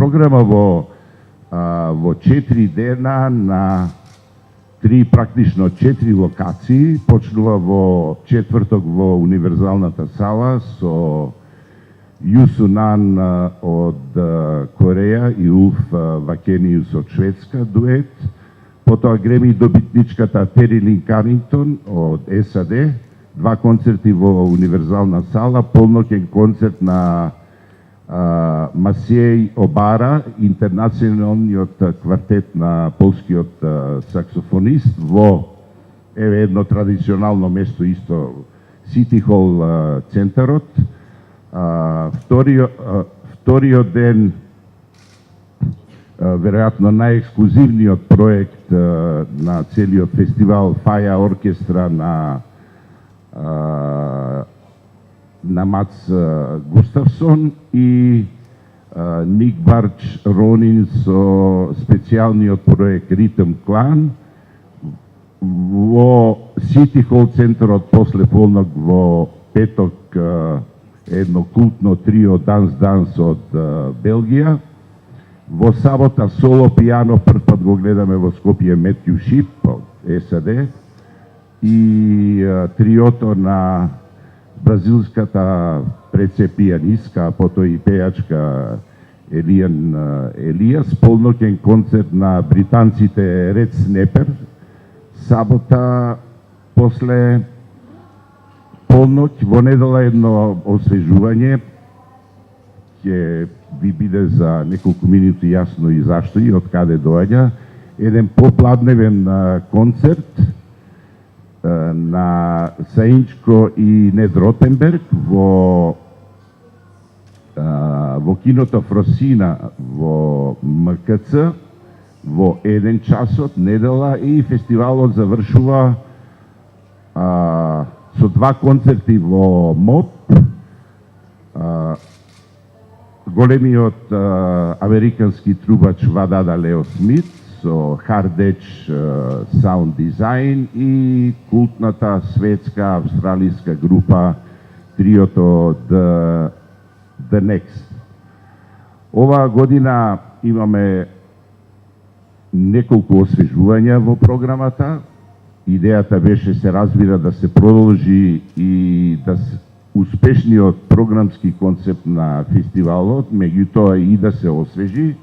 програма во 4 дена на 4 локации. Почнува во четврток во Универзалната сала со Јусунан од Кореја и Улф Вакениус од Шведска дует. Потоа греми добитничката Тери Лин Карингтон од САД, 2 концерти во Универзална сала, полноќен концерт на Масиеј Обара, интернационалниот квартет на полскиот саксофонист во едно традиционално место исто, Сити Хол центарот. Вториот ден, веројатно најексклузивниот проект на целиот фестивал, Фаја оркестра на Мац Густавсон и Ник Барч Ронин со специјалниот проект Ритм Клан во Сити Хол центарот после полнок во петок, едно култно трио Данс од Белгија. Во сабота соло пијано прв пат го гледаме во Скопје Метју Шип од САД и триото на бразилската прецепијанистка, потоа и пејачка Елијан Елијас, полноќен концерт на британците Ред Снепер. Сабота после полноќ, во недела едно освежување, ќе ви биде за неколку минути јасно и зашто и од каде доаѓа. Еден попладневен концерт на Саинчко и Нед Ротенберг во киното Фросина во МКЦ во 1 часот недела, и фестивалот завршува со 2 концерти во МОП. Големиот американски трубач Вадада Лео Смит со Hard Edge Sound Design и култната светска австралиска група триото The Next. Оваа година имаме неколку освежувања во програмата. Идејата беше, се разбира, да се продолжи и да се успешниот програмски концепт на фестивалот, меѓутоа и да се освежи.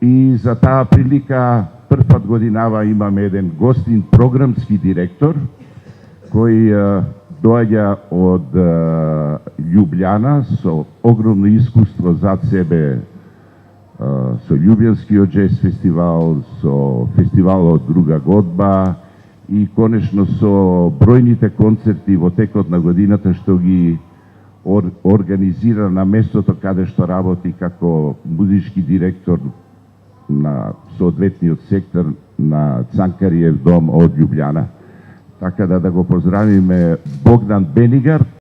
И за таа прилика прв пат годинава имаме еден гостин програмски директор кој доаѓа од Љубљана со огромно искуство зад себе, со Љубљанскиот джез фестивал, со фестивалот Друга годба и конечно со бројните концерти во текот на годината што ги организира на местото каде што работи како музички директор на соодветниот сектор на Цанкариев дом од Љубљана. Така да го поздравиме Богдан Бенигар.